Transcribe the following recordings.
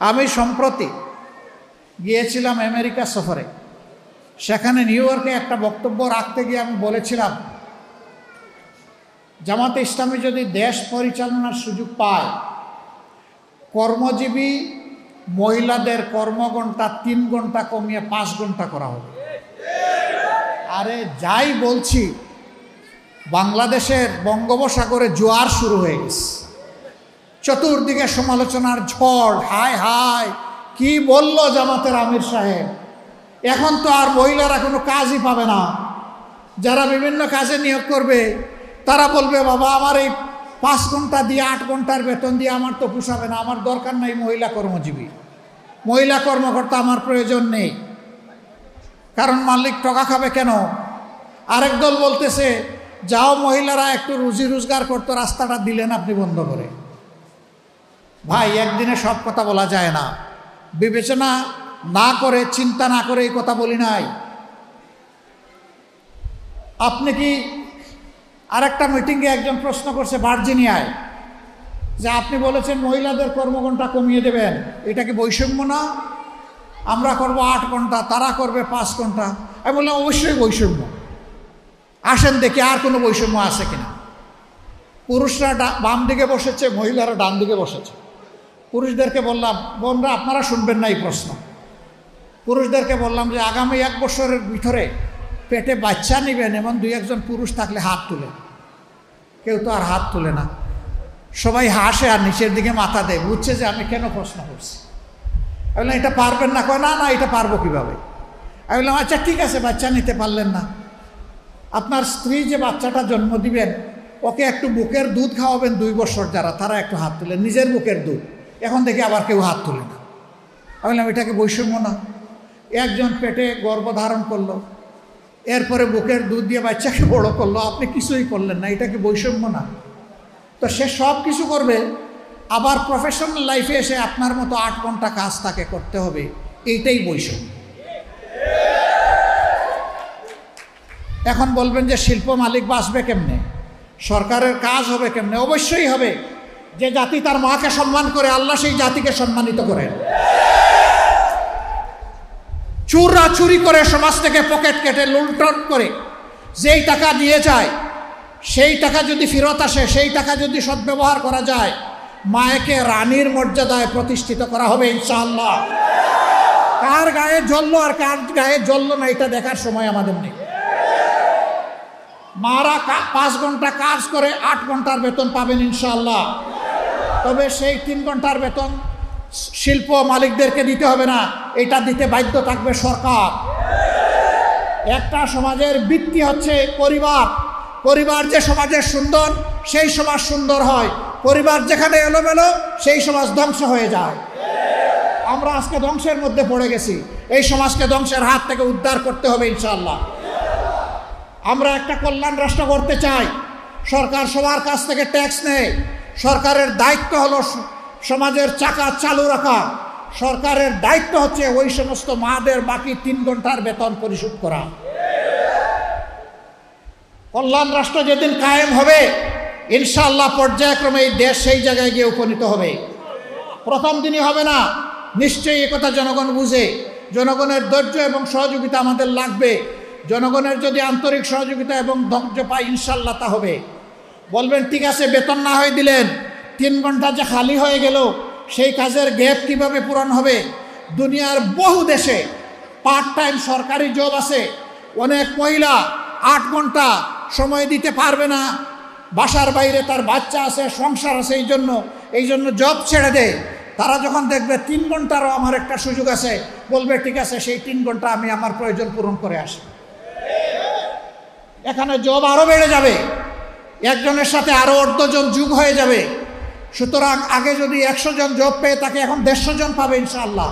আমি সম্প্রতি গিয়েছিলাম আমেরিকা সফরে। সেখানে নিউ ইয়র্কে একটা বক্তব্য রাখতে গিয়ে আমি বলেছিলাম, জামাতে ইসলামী যদি দেশ পরিচালনার সুযোগ পায়, কর্মজীবী মহিলাদের কর্মঘণ্টা 3 ঘন্টা কমিয়ে 5 ঘন্টা করা হবে। আরে যাই বলছি, বাংলাদেশের বঙ্গোপসাগরে জোয়ার শুরু হয়ে গেছে, চতুর্দিকে সমালোচনার ঝড়। হায় হায়, কি বলল জামাতের আমির সাহেব, এখন তো আর মহিলারা কোনো কাজই পাবে না। যারা বিভিন্ন কাজে নিয়োগ করবে তারা বলবে, বাবা আমার এই 5 ঘন্টা দিয়ে 8 ঘন্টার বেতন দিয়ে আমার তো পোষাবে না, আমার দরকার নাই মহিলা কর্মজীবী, মহিলা কর্মকর্তা আমার প্রয়োজন নেই। কারণ মালিক টাকা খাবে কেন? আরেক দল বলতেছে, যাও মহিলারা একটু রুজি রোজগার করতো, রাস্তাটা দিলেন আপনি বন্ধ করে। ভাই, একদিনে সব কথা বলা যায় না। বিবেচনা না করে, চিন্তা না করে এই কথা বলি নাই। আপনি কি আরেকটা মিটিংয়ে একজন প্রশ্ন করছে ভার্জিনিয়ায়, যে আপনি বলেছেন মহিলাদের কর্মঘণ্টা কমিয়ে দেবেন, এটা কি বৈষম্য না? আমরা করব 8 ঘন্টা, তারা করবে 5 ঘন্টা। আমি বললাম অবশ্যই বৈষম্য। আসেন দেখি আর কোনো বৈষম্য আছে কিনা। পুরুষরা বাম দিকে বসেছে, মহিলারা ডান দিকে বসেছে। পুরুষদেরকে বললাম, বোনরা আপনারা শুনবেন না এই প্রশ্ন। পুরুষদেরকে বললাম যে আগামী 1 বছরের ভিতরে পেটে বাচ্চা নেবেন এমন 2-1 পুরুষ থাকলে হাত তুলে। কেউ তো আর হাত তুলে না, সবাই হাসে আর নিচের দিকে মাথা দেয়, বুঝছে যে আমি কেন প্রশ্ন করছি। আমি বললাম এটা পারবেন না? কয় না না, এটা পারবো কীভাবে? আমি বললাম আচ্ছা ঠিক আছে, বাচ্চা নিতে পারলেন না, আপনার স্ত্রী যে বাচ্চাটা জন্ম দিবেন ওকে একটু বুকের দুধ খাওয়াবেন 2 বছর, যারা তারা একটু হাত তুলেন, নিজের বুকের দুধ। এখন দেখি আবার কেউ হাত তুলে না। আমি বললাম এটাকে বৈষম্য না? একজন পেটে গর্ভধারণ করলো, এরপরে বুকের দুধ দিয়ে বাচ্চাকে বড় করলো, আপনি কিছুই করলেন না, এটা কি বৈষম্য না? তো সে সব কিছু করবে, আবার প্রফেশনাল লাইফে এসে আপনার মতো 8 ঘন্টা কাজ তাকে করতে হবে, এইটাই বৈষম্য। এখন বলবেন যে শিল্প মালিক বাঁচবে কেমনে, সরকারের কাজ হবে কেমনে? অবশ্যই হবে। যে জাতি তার মাকে সম্মান করে, আল্লাহ সেই জাতিকে সম্মানিত করেন। চুররা চুরি করে সমাজ থেকে পকেট কেটে লুণ্ঠন করে যেই টাকা দিয়ে যায়, সেই টাকা যদি ফেরত আসে, সেই টাকা যদি সদ্ব্যবহার করা যায়, মায়েকে রানীর মর্যাদায় প্রতিষ্ঠিত করা হবে ইনশাআল্লাহ। কার গায়ে জ্বললো আর কার গায়ে জ্বললো না এটা দেখার সময় আমাদের নেই। মারা 5 ঘন্টা কাজ করে 8 ঘন্টার বেতন পাবেন ইনশাআল্লাহ। তবে সেই 3 ঘন্টার বেতন শিল্প মালিকদেরকে দিতে হবে না, এটা দিতে বাধ্য থাকবে সরকার। একটা সমাজের ভিত্তি হচ্ছে পরিবার। পরিবার যে সমাজের সুন্দর, সেই সমাজ সুন্দর হয়। পরিবার যেখানে এলোমেলো, সেই সমাজ ধ্বংস হয়ে যায়। আমরা আজকে ধ্বংসের মধ্যে পড়ে গেছি, এই সমাজকে ধ্বংসের হাত থেকে উদ্ধার করতে হবে ইনশাআল্লাহ। আমরা একটা কল্যাণ রাষ্ট্র করতে চাই। সরকার সবার কাছ থেকে ট্যাক্স নেয়, সরকারের দায়িত্ব হলো সমাজের চাকা চালু রাখা। সরকারের দায়িত্ব হচ্ছে ওই সমস্ত মাদের বাকি 3 ঘন্টার বেতন পরিশোধ করা। কল্যাণ রাষ্ট্র যেদিন কায়েম হবে ইনশাআল্লাহ পর্যায়ক্রমে এই দেশ সেই জায়গায় গিয়ে উপনীত হবে। প্রথম দিনই হবে না, নিশ্চয়ই একথা জনগণ বুঝে। জনগণের ধৈর্য এবং সহযোগিতা আমাদের লাগবে। জনগণের যদি আন্তরিক সহযোগিতা এবং ধৈর্য পায় ইনশাআল্লাহ তা হবে। বলবেন ঠিক আছে, বেতন না হয়ে দিলেন, 3 ঘন্টা যে খালি হয়ে গেল, সেই কাজের গ্যাপ কিভাবে পূরণ হবে? দুনিয়ার বহু দেশে পার্ট টাইম সরকারি জব আছে। অনেক মহিলা 8 ঘন্টা সময় দিতে পারবে না, বাসার বাইরে তার বাচ্চা আছে, সংসার আছে, এই জন্য জব ছেড়ে দেয়। তারা যখন দেখবে 3 ঘন্টারও আমার একটা সুযোগ আছে, বলবে ঠিক আছে সেই 3 ঘন্টা আমি আমার প্রয়োজন পূরণ করে আসি। এখানে জব আরও বেড়ে যাবে, একজনের সাথে আরও 1/2 জন যোগ হয়ে যাবে। সুতরাং আগে যদি 100 জন জব পেয়ে তাকে এখন 150 জন পাবে ইনশাআল্লাহ।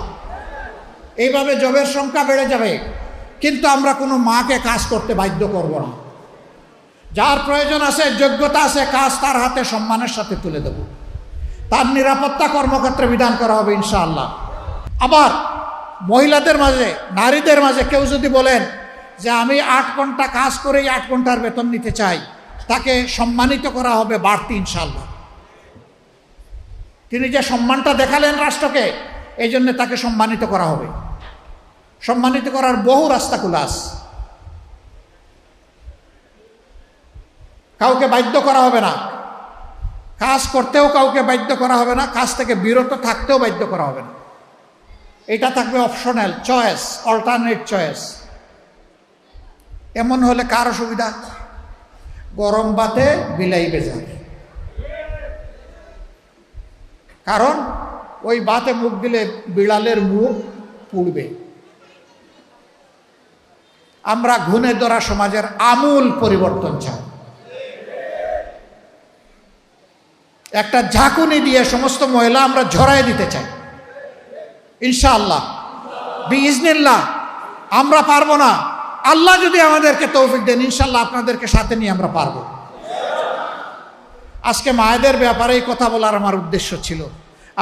এইভাবে জবের সংখ্যা বেড়ে যাবে। কিন্তু আমরা কোনো মাকে কাজ করতে বাধ্য করব না। যার প্রয়োজন আছে, যোগ্যতা আছে, কাজ তার হাতে সম্মানের সাথে তুলে দেব। তার নিরাপত্তা কর্মক্ষেত্রে বিধান করা হবে ইনশাআল্লাহ। আবার মহিলাদের মাঝে, নারীদের মাঝে কেউ যদি বলেন যে আমি 8 ঘন্টা কাজ করেই 8 ঘন্টার বেতন নিতে চাই, তাকে সম্মানিত করা হবে বাড়তি ইনশাআল্লাহ। তিনি যে সম্মানটা দেখালেন রাষ্ট্রকে, এই জন্য তাকে সম্মানিত করা হবে। সম্মানিত করার বহু রাস্তা খোলা আছে। কাউকে বাধ্য করা হবে না, কাজ করতেও কাউকে বাধ্য করা হবে না, কাজ থেকে বিরত থাকতেও বাধ্য করা হবে না। এটা থাকবে অপশনাল চয়েস, অল্টারনেট চয়েস। এমন হলে কার অসুবিধা? গরম ভাতে বিলাই বেজা, কারণ ওই ভাতে মুখ দিলে বিড়ালের মুখ পুড়বে। আমরা ঘুণে ধরা সমাজের আমূল পরিবর্তন চাই। একটা ঝাঁকুনি দিয়ে সমস্ত ময়লা আমরা ঝরাই দিতে চাই ইনশাআল্লাহ, বিইজনিল্লাহ। আমরা পারবো না, আল্লাহ যদি আমাদেরকে তৌফিক দেন ইনশাআল্লাহ আপনাদেরকে সাথে নিয়ে আমরা পারবো। আজকে মায়েদের ব্যাপারে এই কথা বলার আমার উদ্দেশ্য ছিল।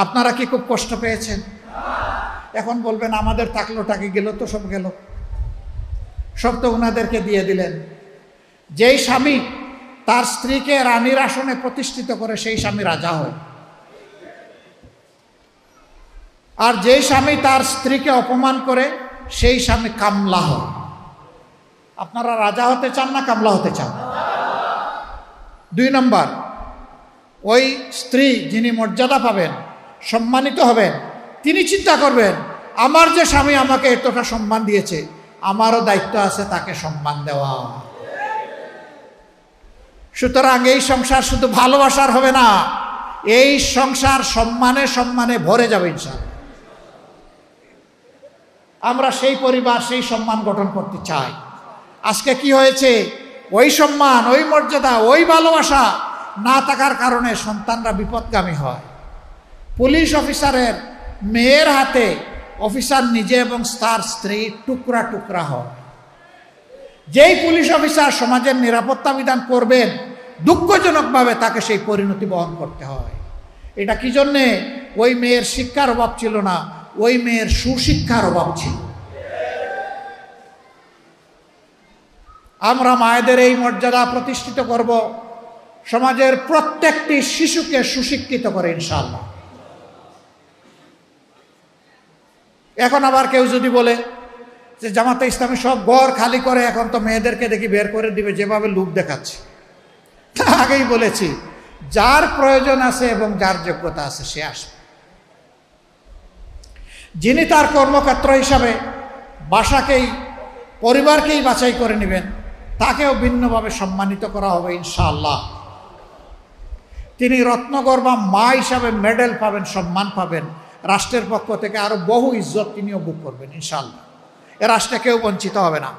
আপনারা কি খুব কষ্ট পেয়েছেন? এখন বলবেন আমাদের থাকলোটাকে গেল তো, সব গেল, সব তো ওনাদেরকে দিয়ে দিলেন। যেই স্বামী তার স্ত্রীকে রানীর আসনে প্রতিষ্ঠিত করে সেই স্বামী রাজা হয়, আর যেই স্বামী তার স্ত্রীকে অপমান করে সেই স্বামী কামলা হয়। আপনারা রাজা হতে চান না কামলা হতে চান? 2 নম্বর, ওই স্ত্রী যিনি মর্যাদা পাবেন, সম্মানিত হবেন, তিনি চিন্তা করবেন আমার যে স্বামী আমাকে এতটা সম্মান দিয়েছে, আমারও দায়িত্ব আছে তাকে সম্মান দেওয়া। সুতরাং এই সংসার শুধু ভালোবাসার হবে না, এই সংসার সম্মানে সম্মানে ভরে যাবে ইনশাআল্লাহ। আমরা সেই পরিবার, সেই সম্মান গঠন করতে চাই। আজকে কি হয়েছে? ওই সম্মান, ওই মর্যাদা, ওই ভালোবাসা না থাকার কারণে সন্তানরা বিপদগামী হয়। পুলিশ অফিসারের মেয়ের হাতে অফিসার নিজে এবং তার স্ত্রী টুকরা টুকরা হয়। যেই পুলিশ অফিসার সমাজের নিরাপত্তা বিধান করবেন, দুঃখজনকভাবে তাকে সেই পরিণতি বহন করতে হয়। এটা কি জন্যে? ওই মেয়ের শিক্ষার অভাব ছিল না, ওই মেয়ের সুশিক্ষার অভাব ছিল। আমরা মায়েদের এই মর্যাদা প্রতিষ্ঠিত করব, সমাজের প্রত্যেকটি শিশুকে সুশিক্ষিত করে ইনশাআল্লাহ। এখন আবার কেউ যদি বলে যে জামাতে ইসলামী সব ঘর খালি করে, এখন তো মেয়েদেরকে দেখি বের করে দিবে, যেভাবে লোক দেখাচ্ছে। আগেই বলেছি, যার প্রয়োজন আছে এবং যার যোগ্যতা আছে সে আসবে। যিনি তার কর্মক্ষেত্র হিসাবে বাসাকেই, পরিবারকেই বাছাই করে নেবেন, তাকেও ভিন্নভাবে সম্মানিত করা হবে ইনশাআল্লাহ। তিনি রত্নগর্ভা মা হিসাবে মেডেল পাবেন, সম্মান পাবেন, রাষ্ট্রের পক্ষ থেকে আরো বহু ইজ্জত তিনিও ভোগ করবেন ইনশাআল্লাহ। এ রাষ্ট্রে কেউ বঞ্চিত হবে না,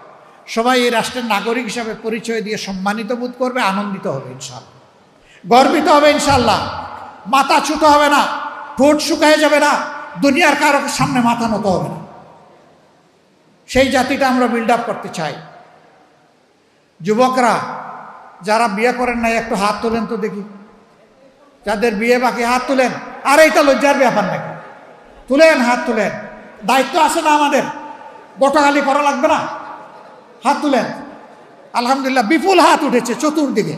সবাই এই রাষ্ট্রের নাগরিক হিসাবে পরিচয় দিয়ে সম্মানিত বোধ করবে, আনন্দিত হবে ইনশাআল্লাহ, গর্বিত হবে ইনশাআল্লাহ। মাথা ছুত হবে না, ঠোঁট শুকায় যাবে না, দুনিয়ার কারো সামনে মাথা নত হবে না। সেই জাতিটা আমরা বিল্ড আপ করতে চাই। যুবকরা যারা বিয়ে করেন নাই একটু হাত তোলেন তো দেখি। যাদের বিয়ে বাকি হাত তুলেন। আর এইটা লজ্জার ব্যাপার নাকি? তুলেন, হাত তুলেন, দায়িত্ব আছে না আমাদের? গোটাগালি করা লাগবে না, হাত তুলেন। আলহামদুলিল্লাহ, বিপুল হাত উঠেছে চতুর্দিকে।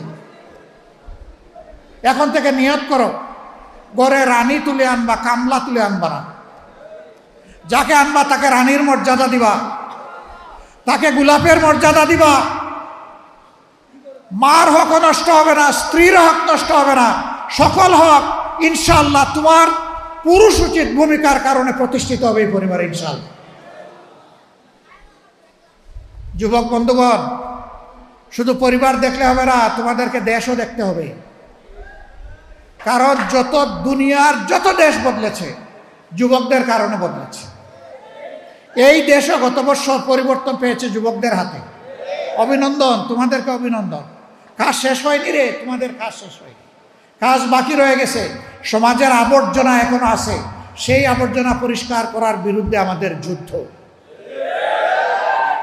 এখন থেকে নিয়ত করো, ঘরে রানী তুলে আনবা, কামলা তুলে আনবা না। যাকে আনবা তাকে রানীর মর্যাদা দিবা, তাকে গোলাপের মর্যাদা দিবা। মার হক নষ্ট হবে না, স্ত্রীর হক নষ্ট হবে না, সকল হক ইনশাআল্লাহ তোমার পুরুষ উচিত ভূমিকার কারণে প্রতিষ্ঠিত হবে এই পরিবারে ইনশাআল্লাহ। যুবক বন্ধুগণ, শুধু পরিবার দেখলে হবে না, তোমাদেরকে দেশও দেখতে হবে। কারণ যত দুনিয়ার যত দেশ বদলেছে যুবকদের কারণে বদলেছে। এই দেশও গত বছর পরিবর্তন পেয়েছে যুবকদের হাতে। অভিনন্দন, তোমাদেরকে অভিনন্দন। কাজ শেষ হয়নি রে, তোমাদের কাজ শেষ হয়নি, কাজ বাকি রয়ে গেছে। সমাজের আবর্জনা এখনো আছে, সেই আবর্জনা পরিষ্কার করার বিরুদ্ধে আমাদের যুদ্ধ।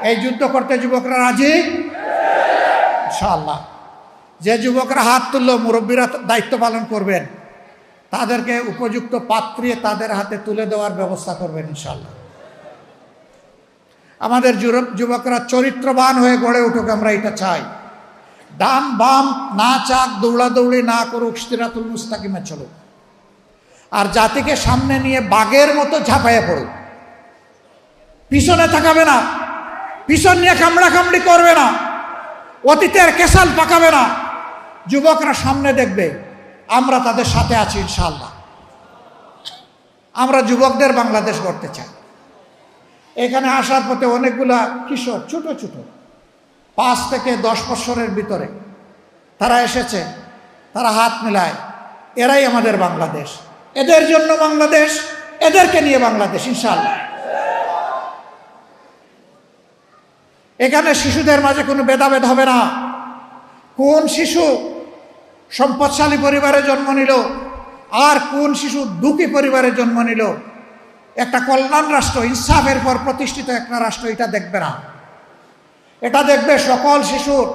এই যুদ্ধ করতে যুবকরা রাজি ইনশাআল্লাহ। যে যুবকরা হাত তুললো, মুরব্বীরা দায়িত্ব পালন করবেন, তাদেরকে উপযুক্ত পাত্রে তাদের হাতে তুলে দেওয়ার ব্যবস্থা করবেন ইনশাআল্লাহ। আমাদের যুবকরা চরিত্রবান হয়ে গড়ে উঠুক, আমরা এটা চাই। ডান বাম না চাক, দৌড়াদৌড়ি না করুক, সিরাতুল মুস্তাকিমে চলুক। আর জাতিকে সামনে নিয়ে বাঘের মতো ঝাঁপাইয়া পড়ুক, পিছনে তাকাবে না, পিছন নিয়ে কামড়াকামড়ি করবে না, অতীতের কেসাল পাকাবে না। যুবকরা সামনে দেখবে, আমরা তাদের সাথে আছি ইনশাআল্লাহ। আমরা যুবকদের বাংলাদেশ গড়তে চাই। এখানে আসার পথে অনেকগুলা কিশোর, ছোট ছোট 5 থেকে 10 বছরের ভিতরে তারা এসেছে, তারা হাত মিলায়, এরাই আমাদের বাংলাদেশ, এদের জন্য বাংলাদেশ, এদেরকে নিয়ে বাংলাদেশ ইনশাআল্লাহ। এখানে শিশুদের মাঝে কোনো ভেদাভেদ হবে না। কোন শিশু সম্পদশালী পরিবারে জন্ম নিল আর কোন শিশু দুঃখী পরিবারে জন্ম নিল, একটা কল্যাণ রাষ্ট্র, ইনসাফের পর প্রতিষ্ঠিত একটা রাষ্ট্র এটা দেখবে না। এটা দেখবে সকল শিশুর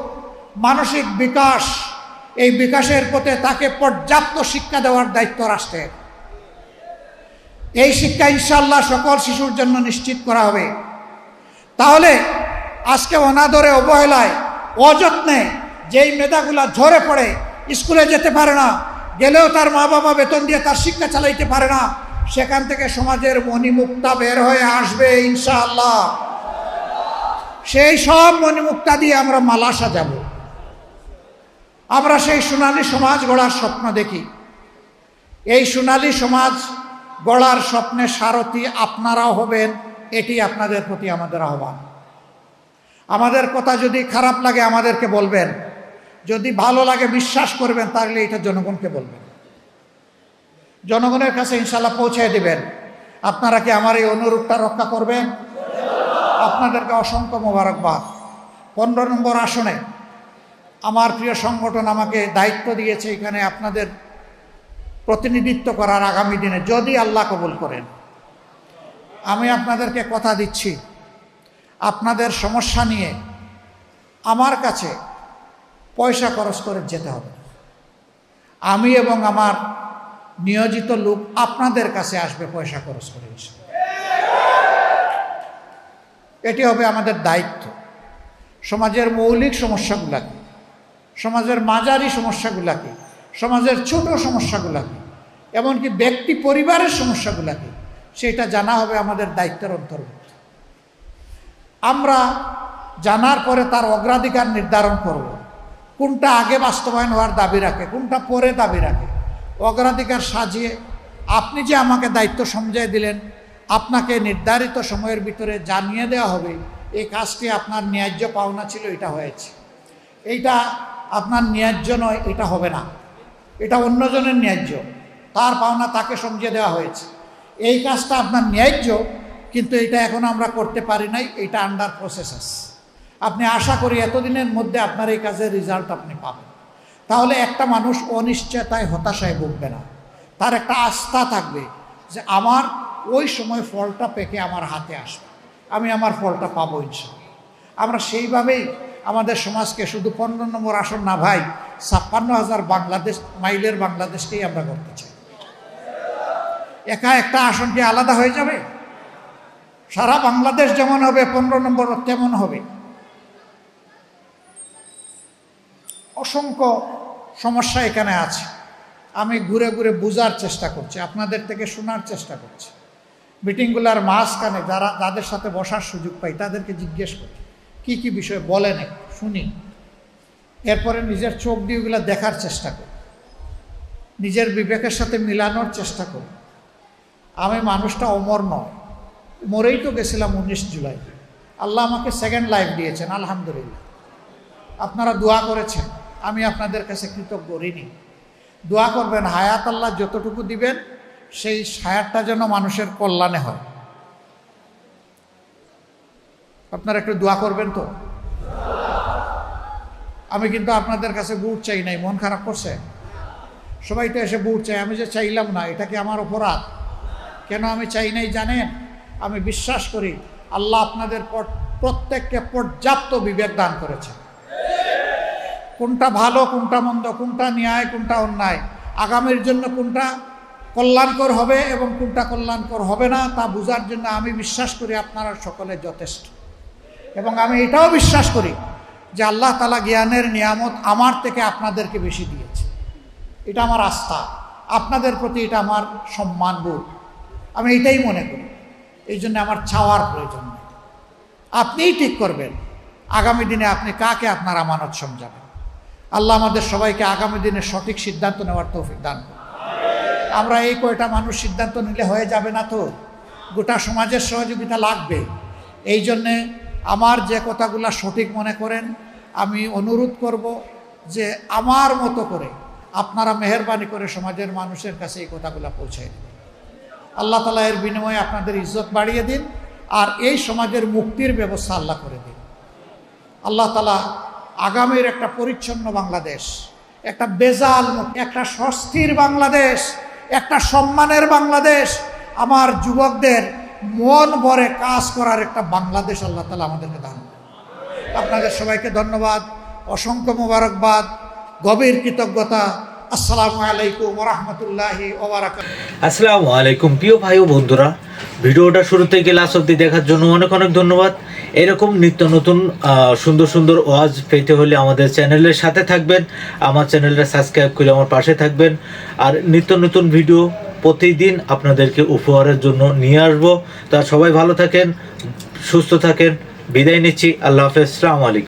মানসিক বিকাশ, এই বিকাশের পথে তাকে পর্যাপ্ত শিক্ষা দেওয়ার দায়িত্ব রাষ্ট্রের। এই শিক্ষা ইনশাআল্লাহ সকল শিশুর জন্য নিশ্চিত করা হবে। তাহলে আজকে অনাদরে, অবহেলায়, অযত্নে যেই মেধাগুলা ঝরে পড়ে, স্কুলে যেতে পারে না, গেলেও তার মা বাবা বেতন দিয়ে তার শিক্ষা চালাইতে পারে না, সেখান থেকে সমাজের মণিমুক্তা বের হয়ে আসবে ইনশাআল্লাহ। সেই সব মণিমুক্তা দিয়ে আমরা মালা সাজাবো। আমরা সেই সোনালী সমাজ গড়ার স্বপ্ন দেখি। এই সোনালী সমাজ গড়ার স্বপ্নে সারথি আপনারাও হবেন, এটি আপনাদের প্রতি আমাদের আহ্বান। আমাদের কথা যদি খারাপ লাগে আমাদেরকে বলবেন, যদি ভালো লাগে বিশ্বাস করবেন, তাহলে এটা জনগণকে বলবেন, জনগণের কাছে ইনশাআল্লাহ পৌঁছে দিবেন। আপনারা কি আমার এই অনুরোধটা রক্ষা করবেন? আপনাদেরকে অসংখ্য মোবারকবাদ। 15 নম্বর আসনে আমার প্রিয় সংগঠন আমাকে দায়িত্ব দিয়েছে এখানে আপনাদের প্রতিনিধিত্ব করার আগামী দিনে, যদি আল্লাহ কবুল করেন। আমি আপনাদেরকে কথা দিচ্ছি, আপনাদের সমস্যা নিয়ে আমার কাছে পয়সা খরচ করে যেতে হবে। আমি এবং আমার নিয়োজিত লোক আপনাদের কাছে আসবে পয়সা খরচ করে। এটি হবে আমাদের দায়িত্ব। সমাজের মৌলিক সমস্যাগুলাকে, সমাজের মাঝারি সমস্যাগুলাকে, সমাজের ছোট সমস্যাগুলাকে, এমনকি ব্যক্তি পরিবারের সমস্যাগুলাকে, সেটা জানা হবে আমাদের দায়িত্বের অন্তর্ভুক্ত। আমরা জানার পরে তার অগ্রাধিকার নির্ধারণ করব, কোনটা আগে বাস্তবায়ন হওয়ার দাবি রাখে, কোনটা পরে দাবি রাখে। অগ্রাধিকার সাজিয়ে আপনি যে আমাকে দায়িত্ব সমঝিয়ে দিলেন, আপনাকে নির্ধারিত সময়ের ভিতরে জানিয়ে দেওয়া হবে এই কাজটি আপনার ন্যায্য পাওনা ছিল, এটা হয়েছে। এইটা আপনার ন্যায্য নয়, এটা হবে না, এটা অন্যজনের ন্যায্য, তার পাওনা তাকে সমঝিয়ে দেওয়া হয়েছে। এই কাজটা আপনার ন্যায্য, কিন্তু এটা এখন আমরা করতে পারি নাই, এটা আন্ডার প্রসেস। আপনি আশা করি এতদিনের মধ্যে আপনার এই কাজের রেজাল্ট আপনি পাবেন। তাহলে একটা মানুষ অনিশ্চয়তায়, হতাশায় ভুগবে না, তার একটা আস্থা থাকবে যে আমার ওই সময় ফলটা পেকে আমার হাতে আসবে, আমি আমার ফলটা পাবো ইনশাআল্লাহ। আমরা সেইভাবেই আমাদের সমাজকে শুধু 15 নম্বর আসন না ভাই, 56,000 বাংলাদেশ মাইলের বাংলাদেশকেই আমরা করতে চাই। একা একটা আসন কি আলাদা হয়ে যাবে? সারা বাংলাদেশ যেমন হবে 15 নম্বর তেমন হবে। অসংখ্য সমস্যা এখানে আছে, আমি ঘুরে ঘুরে বোঝার চেষ্টা করছি, আপনাদের থেকে শোনার চেষ্টা করছি। মিটিংগুলার মাঝখানে যাদের সাথে বসার সুযোগ পাই তাদেরকে জিজ্ঞেস করি কি কি বিষয় বলেন, শুনি, এরপরে নিজের চোখ দিয়ে ওগুলো দেখার চেষ্টা করি, নিজের বিবেকের সাথে মিলানোর চেষ্টা করি। আমি মানুষটা অমর নয়, মরেই তো গেছিলাম 19 জুলাই। আল্লাহ আমাকে সেকেন্ড লাইফ দিয়েছেন, আলহামদুলিল্লাহ। আপনারা দোয়া করেছেন, আমি আপনাদের কাছে কৃতজ্ঞ ঋণী। দোয়া করবেন, হায়াত আল্লাহ যতটুকু দিবেন সেই হায়াতটা যেন মানুষের কল্যাণে হয়। আপনারা একটু দোয়া করবেন তো। আমি কিন্তু আপনাদের কাছে বুট চাই নাই, মন খারাপ করছে? সবাই তো এসে বুট চাই, আমি যে চাইলাম না, এটা কি আমার অপরাধ? কেন আমি চাই নাই জানেন? আমি বিশ্বাস করি আল্লাহ আপনাদের প্রত্যেককে পর্যাপ্ত বিবেক দান করেছে। কোনটা ভালো, কোনটা মন্দ, কোনটা ন্যায়, কোনটা অন্যায়, আগামীর জন্য কোনটা কল্যাণকর হবে এবং কোনটা কল্যাণকর হবে না তা বোঝার জন্য আমি বিশ্বাস করি আপনারা সকলে যথেষ্ট। এবং আমি এটাও বিশ্বাস করি যে আল্লাহ তাআলা জ্ঞানের নিয়ামত আমার থেকে আপনাদেরকে বেশি দিয়েছে, এটা আমার আস্থা। আপনাদের প্রতি এটা আমার সম্মানবোধ, আমি এটাই মনে করি। এই জন্য আমার চাওয়ার প্রয়োজন নেই, আপনিই ঠিক করবেন আগামী দিনে আপনি কাকে আপনার আমানত সমঝাবেন। আল্লাহ আমাদের সবাইকে আগামী দিনে সঠিক সিদ্ধান্ত নেওয়ার তৌফিক দান করুন। আমরা এই কয়টা মানুষ সিদ্ধান্ত নিলে হয়ে যাবে না, তো গোটা সমাজের সহযোগিতা লাগবে। এই জন্যে আমার যে কথাগুলো সঠিক মনে করেন, আমি অনুরোধ করব যে আমার মতো করে আপনারা মেহেরবানি করে সমাজের মানুষের কাছে এই কথাগুলো পৌঁছায় দেবেন। আল্লাহ তাআলা এর বিনিময়ে আপনাদের ইজ্জত বাড়িয়ে দিন, আর এই সমাজের মুক্তির ব্যবস্থা আল্লাহ করে দিন। আল্লাহ তাআলা আগামীর একটা পরিচ্ছন্ন বাংলাদেশ, একটা বেজাল মুক্ত, একটা স্বস্তির বাংলাদেশ, একটা সম্মানের বাংলাদেশ, আমার যুবকদের মন ভরে কাজ করার একটা বাংলাদেশ আল্লাহ তাআলা আমাদেরকে দান করুন। আপনাদের সবাইকে ধন্যবাদ, অসংখ্য মোবারকবাদ, গভীর কৃতজ্ঞতা। আসসালামু আলাইকুম ওয়া রাহমাতুল্লাহি ওয়া বারাকাতুহু। আসসালামু আলাইকুম প্রিয় ভাই ও বন্ধুরা, ভিডিওটা শুরু থেকে লাস্ট অবধি দেখার জন্য অনেক অনেক ধন্যবাদ। এরকম নিত্য নতুন সুন্দর সুন্দর ওয়াজ পেতে হলে আমাদের চ্যানেলের সাথে থাকবেন, আমার চ্যানেলটা সাবস্ক্রাইব করে আমার পাশে থাকবেন। আর নিত্য নতুন ভিডিও প্রতিদিন আপনাদেরকে উপহারের জন্য নিয়ে আসবো। তা সবাই ভালো থাকেন, সুস্থ থাকেন, বিদায় নিচ্ছি। আল্লাহ হাফেজ, আসসালামু আলাইকুম।